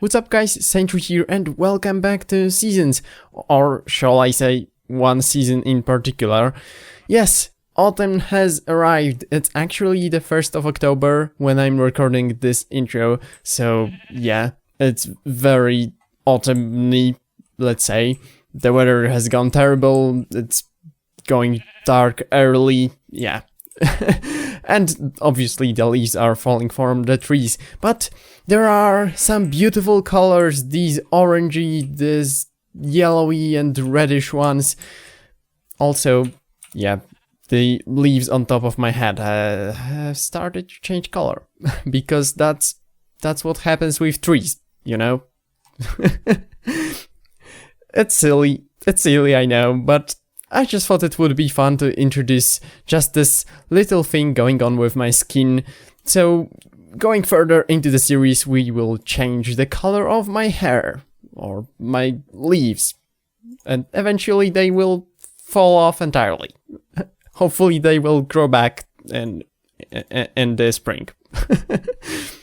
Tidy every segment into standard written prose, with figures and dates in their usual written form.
What's up guys, SaneTree here and welcome back to Seasons, or shall I say one season in particular. Yes, autumn has arrived. It's actually the 1st of October when I'm recording this intro, so yeah, it's very autumny, let's say. The weather has gone terrible, it's going dark early, yeah. And obviously the leaves are falling from the trees, but there are some beautiful colors, these orangey, these yellowy and reddish ones. Also, yeah, the leaves on top of my head have started to change color, because that's what happens with trees, you know? It's silly, I know, but I just thought it would be fun to introduce just this little thing going on with my skin. So, going further into the series, we will change the color of my hair, or my leaves, and eventually they will fall off entirely. Hopefully they will grow back in the spring.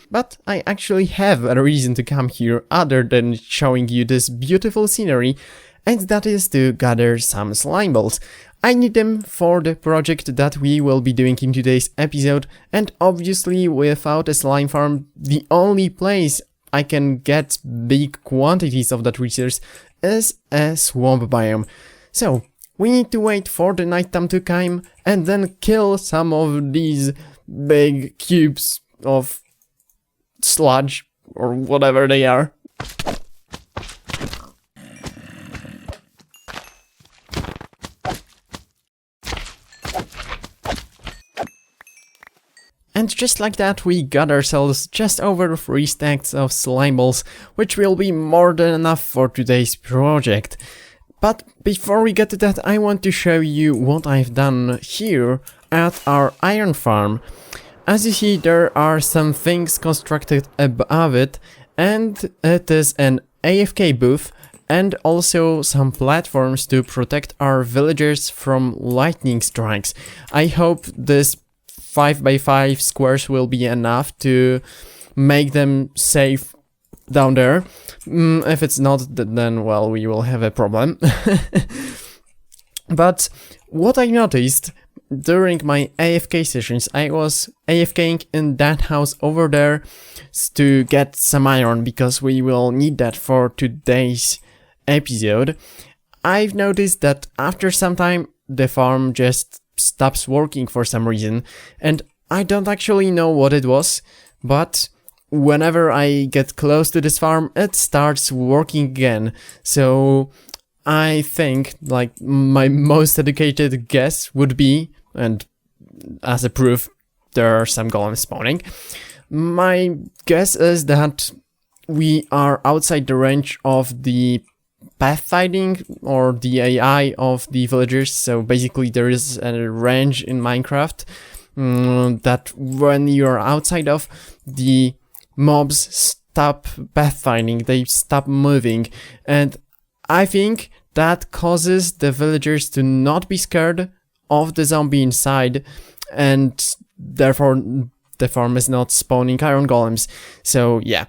But I actually have a reason to come here other than showing you this beautiful scenery, and that is to gather some slime balls. I need them for the project that we will be doing in today's episode, and obviously without a slime farm, the only place I can get big quantities of that resource is a swamp biome. So, we need to wait for the nighttime to come and then kill some of these big cubes of sludge, or whatever they are. And just like that, we got ourselves just over 3 stacks of slime balls, which will be more than enough for today's project. But before we get to that, I want to show you what I've done here at our iron farm. As you see, there are some things constructed above it, and it is an AFK booth, and also some platforms to protect our villagers from lightning strikes. I hope this 5x5 squares will be enough to make them safe down there. If it's not, then well, we will have a problem. But what I noticed during my AFK sessions, I was AFKing in that house over there to get some iron, because we will need that for today's episode. I've noticed that after some time the farm just stops working for some reason, and I don't actually know what it was, but whenever I get close to this farm, it starts working again. So I think, like, my most educated guess would be, and as a proof, there are some golems spawning, my guess is that we are outside the range of the pathfinding or the AI of the villagers. So basically there is a range in Minecraft that when you're outside of, the mobs stop pathfinding, they stop moving, and I think that causes the villagers to not be scared of the zombie inside, and therefore the farm is not spawning iron golems. So yeah,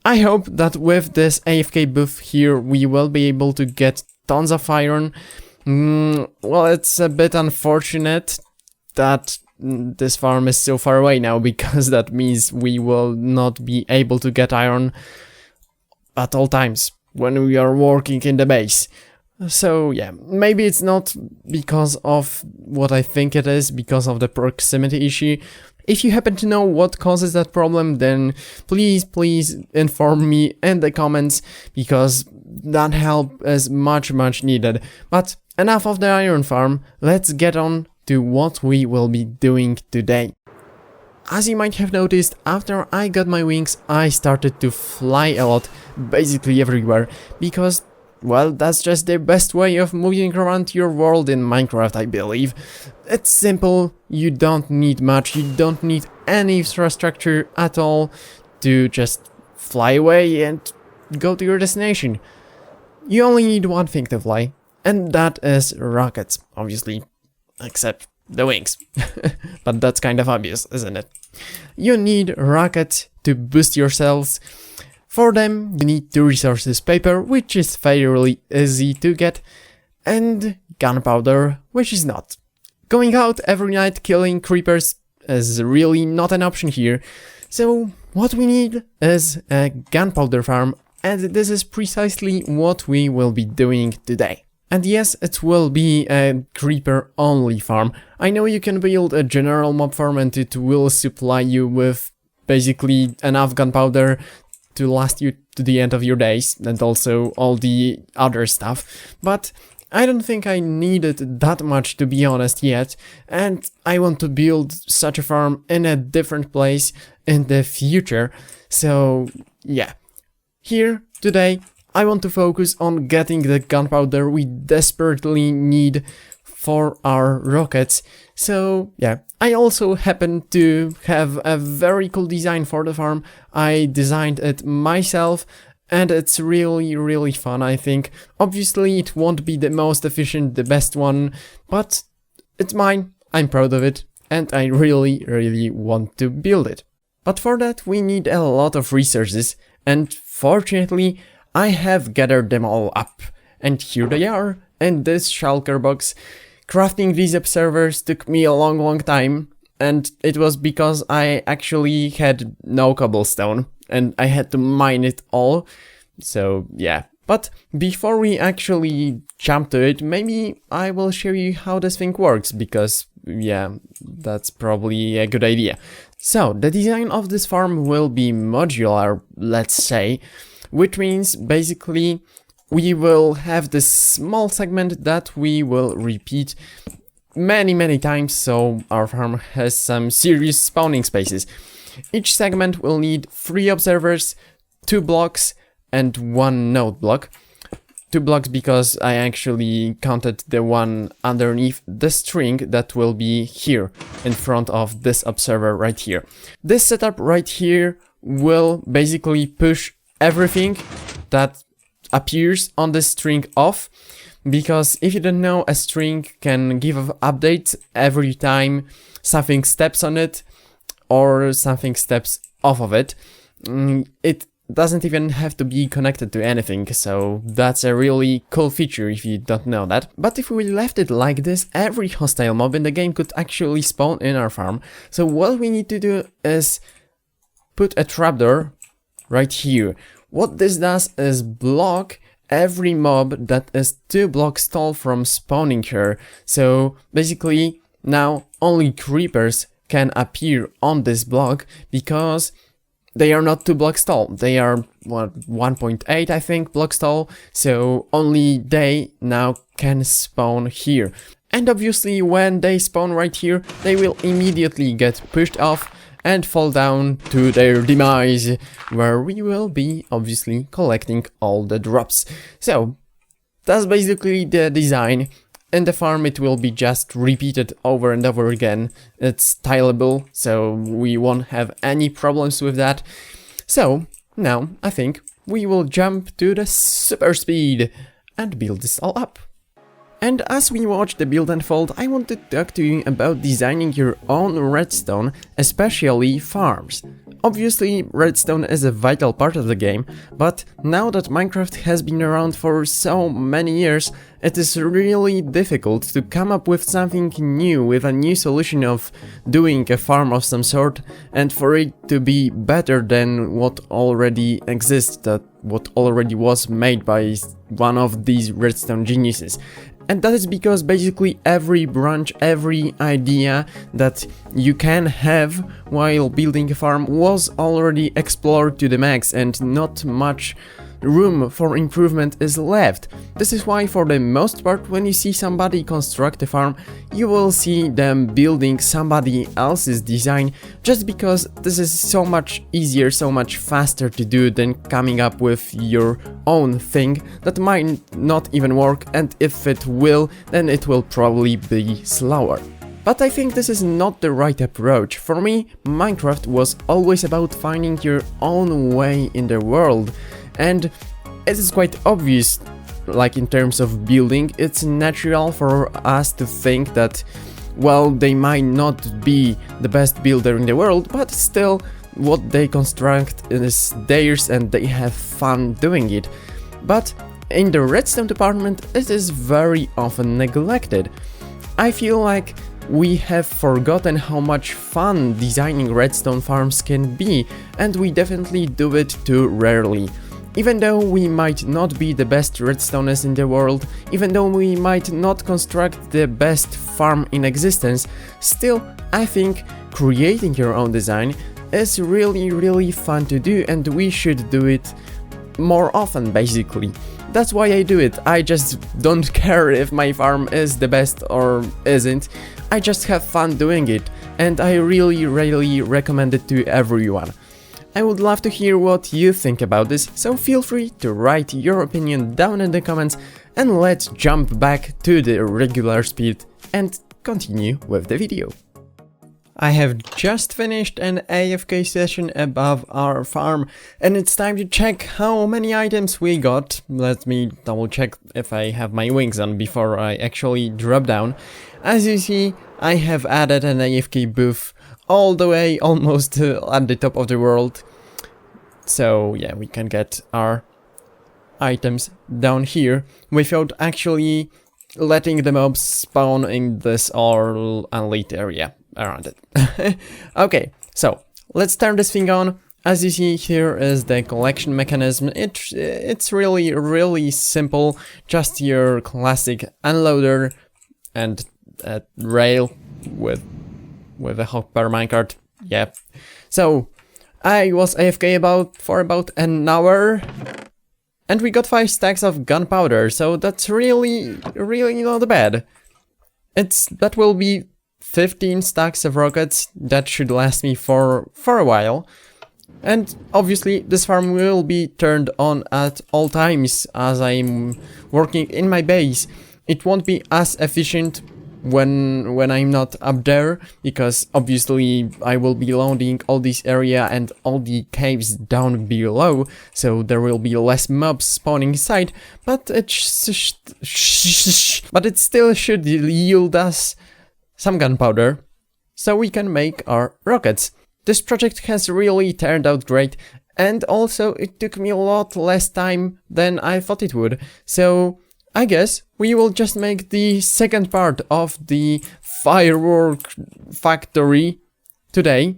I hope that with this AFK booth here we will be able to get tons of iron. Well, it's a bit unfortunate that this farm is so far away now, because that means we will not be able to get iron at all times when we are working in the base. So yeah, maybe it's not because of what I think it is, because of the proximity issue. If you happen to know what causes that problem, then please inform me in the comments, because that help is much needed. But enough of the iron farm, let's get on to what we will be doing today. As you might have noticed, after I got my wings, I started to fly a lot, basically everywhere, because, well, that's just the best way of moving around your world in Minecraft, I believe. It's simple, you don't need much, you don't need any infrastructure at all to just fly away and go to your destination. You only need one thing to fly, and that is rockets, obviously, except the wings. But that's kind of obvious, isn't it? You need rockets to boost yourselves For them, you need 2 resources: paper, which is fairly easy to get, and gunpowder, which is not. Going out every night killing creepers is really not an option here, so what we need is a gunpowder farm, and this is precisely what we will be doing today. And yes, it will be a creeper only farm. I know you can build a general mob farm and it will supply you with basically enough gunpowder to last you to the end of your days, and also all the other stuff, but I don't think I need it that much, to be honest, yet, and I want to build such a farm in a different place in the future, so yeah. Here, today, I want to focus on getting the gunpowder we desperately need for our rockets, so yeah. I also happen to have a very cool design for the farm. I designed it myself, and it's really fun, I think. Obviously, it won't be the most efficient, the best one, but it's mine, I'm proud of it, and I really want to build it. But for that, we need a lot of resources, and fortunately, I have gathered them all up. And here they are, in this shulker box. Crafting these observers took me a long time, and it was because I actually had no cobblestone, and I had to mine it all, so yeah. But before we actually jump to it, maybe I will show you how this thing works, because yeah, that's probably a good idea. So, the design of this farm will be modular, let's say, which means basically we will have this small segment that we will repeat many times, so our farm has some serious spawning spaces. Each segment will need 3 observers, 2 blocks, and 1 node block. 2 blocks because I actually counted the one underneath the string that will be here in front of this observer right here. This setup right here will basically push everything that appears on the string off, because if you don't know, a string can give updates every time something steps on it or something steps off of it. It doesn't even have to be connected to anything, so that's a really cool feature if you don't know that. But if we left it like this, every hostile mob in the game could actually spawn in our farm. So what we need to do is put a trapdoor right here. What this does is block every mob that is 2 blocks tall from spawning here. So basically now only creepers can appear on this block because they are not 2 blocks tall. They are 1.8 I think blocks tall, so only they now can spawn here. And obviously when they spawn right here, they will immediately get pushed off and fall down to their demise, where we will be obviously collecting all the drops. So that's basically the design. In the farm it will be just repeated over and over again. It's tileable, so we won't have any problems with that. So now I think we will jump to the super speed and build this all up. And as we watch the build unfold, I want to talk to you about designing your own redstone, especially farms. Obviously, redstone is a vital part of the game, but now that Minecraft has been around for so many years, it is really difficult to come up with something new, with a new solution of doing a farm of some sort, and for it to be better than what already exists, that what already was made by one of these redstone geniuses. And that is because basically every branch, every idea that you can have while building a farm was already explored to the max, and not much room for improvement is left. This is why for the most part when you see somebody construct a farm, you will see them building somebody else's design, just because this is so much easier, so much faster to do than coming up with your own thing that might not even work, and if it will, then it will probably be slower. But I think this is not the right approach. For me, Minecraft was always about finding your own way in the world. And it is quite obvious, like in terms of building, it's natural for us to think that, well, they might not be the best builder in the world, but still, what they construct is theirs and they have fun doing it. But in the redstone department, it is very often neglected. I feel like we have forgotten how much fun designing redstone farms can be, and we definitely do it too rarely. Even though we might not be the best redstoners in the world, even though we might not construct the best farm in existence, still, I think creating your own design is really fun to do, and we should do it more often, basically. That's why I do it. I just don't care if my farm is the best or isn't. I just have fun doing it, and I really recommend it to everyone. I would love to hear what you think about this, so feel free to write your opinion down in the comments, and let's jump back to the regular speed and continue with the video. I have just finished an AFK session above our farm, and it's time to check how many items we got. Let me double check if I have my wings on before I actually drop down. As you see, I have added an AFK booth all the way almost at the top of the world. So yeah, we can get our items down here without actually letting the mobs spawn in this all unlit area around it. Okay, so let's turn this thing on. As you see, here is the collection mechanism. It's really simple, just your classic unloader and a rail with a hopper minecart. Yeah. So I was AFK for about an hour, and we got 5 stacks of gunpowder. So that's really not bad. That will be 15 stacks of rockets. That should last me for a while. And obviously this farm will be turned on at all times as I'm working in my base. It won't be as efficient when I'm not up there, because obviously I will be loading all this area and all the caves down below, so there will be less mobs spawning inside, but it still should yield us some gunpowder, so we can make our rockets. This project has really turned out great, and also it took me a lot less time than I thought it would, so I guess we will just make the second part of the firework factory today.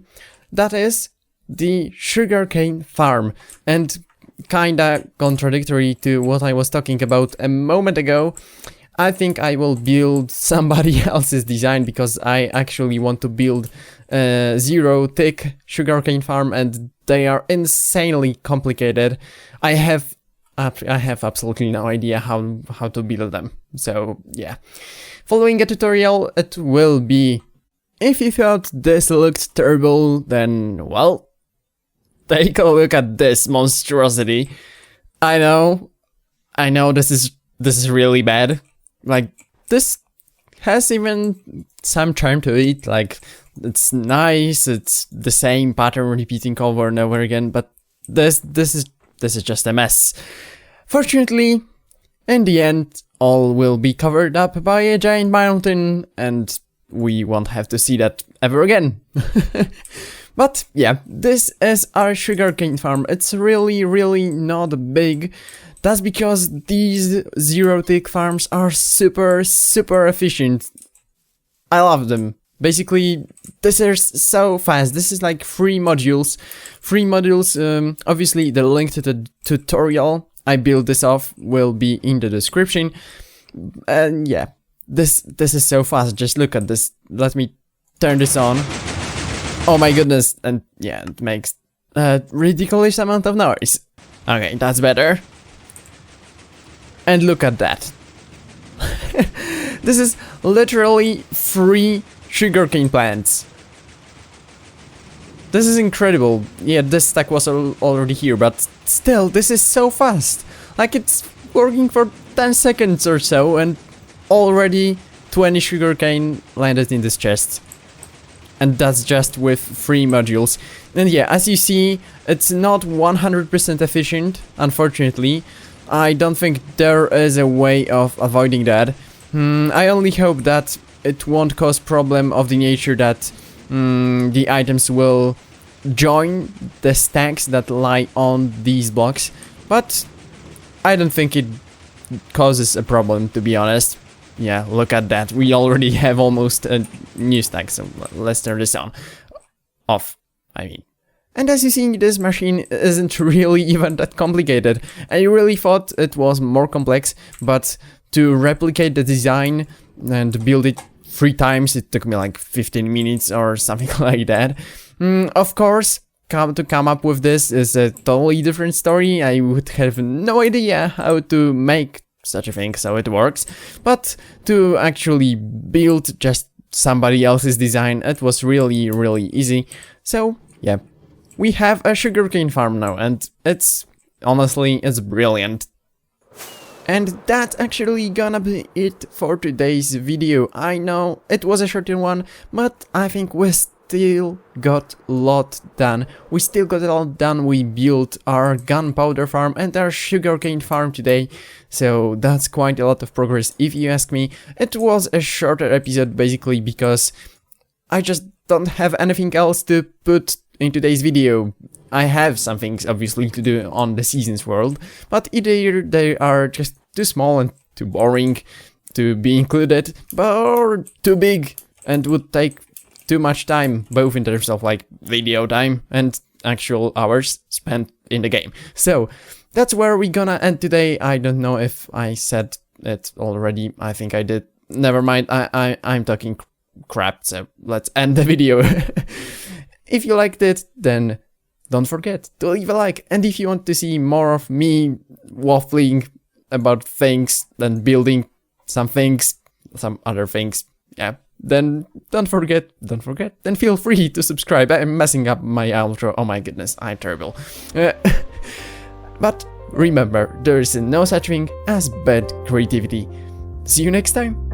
That is the sugarcane farm, and kinda contradictory to what I was talking about a moment ago, I think I will build somebody else's design, because I actually want to build a 0-tick sugarcane farm, and they are insanely complicated. I have absolutely no idea how to build them, so yeah. Following a tutorial, it will be. If you thought this looked terrible, then, well, take a look at this monstrosity. I know this is really bad. Like, this has even some charm to it, like, it's nice, it's the same pattern repeating over and over again, but this is just a mess. Fortunately, in the end, all will be covered up by a giant mountain, and we won't have to see that ever again. But yeah, this is our sugarcane farm. It's really not big. That's because these 0-tick farms are super efficient. I love them. Basically, this is so fast. This is like 3 modules. Obviously, the link to the tutorial I built this off will be in the description. And yeah, this is so fast. Just look at this. Let me turn this on. Oh my goodness. And yeah, it makes a ridiculous amount of noise. Okay, that's better. And look at that. This is literally 3 sugarcane plants. This is incredible. Yeah, this stack was already here, but still, this is so fast. Like, it's working for 10 seconds or so, and already 20 sugarcane landed in this chest. And that's just with 3 modules. And yeah, as you see, it's not 100% efficient, unfortunately. I don't think there is a way of avoiding that. I only hope that it won't cause problem of the nature that the items will join the stacks that lie on these blocks, but I don't think it causes a problem, to be honest. Yeah, look at that. We already have almost a new stack, so let's turn this on. Off, I mean. And as you see, this machine isn't really even that complicated. I really thought it was more complex, but to replicate the design and build it 3 times, it took me like 15 minutes or something like that. Of course, to come up with this is a totally different story. I would have no idea how to make such a thing so it works, but to actually build just somebody else's design, it was really, really easy. So yeah, we have a sugarcane farm now, and it's brilliant. And that's actually gonna be it for today's video. I know it was a shorter one, but I think we still got a lot done. We built our gunpowder farm and our sugarcane farm today, so that's quite a lot of progress if you ask me. It was a shorter episode basically because I just don't have anything else to put in today's video. I have some things obviously to do on the Seasons world, but either they are just too small and too boring to be included, or too big and would take too much time, both in terms of like video time and actual hours spent in the game. So that's where we're gonna end today. I don't know if I said it already. I think I did. Never mind. I'm talking crap. So let's end the video. If you liked it, then don't forget to leave a like. And if you want to see more of me waffling about things and building some other things, yeah, then don't forget, then feel free to subscribe. I'm messing up my outro, oh my goodness, I'm terrible. But remember, there is no such thing as bad creativity. See you next time.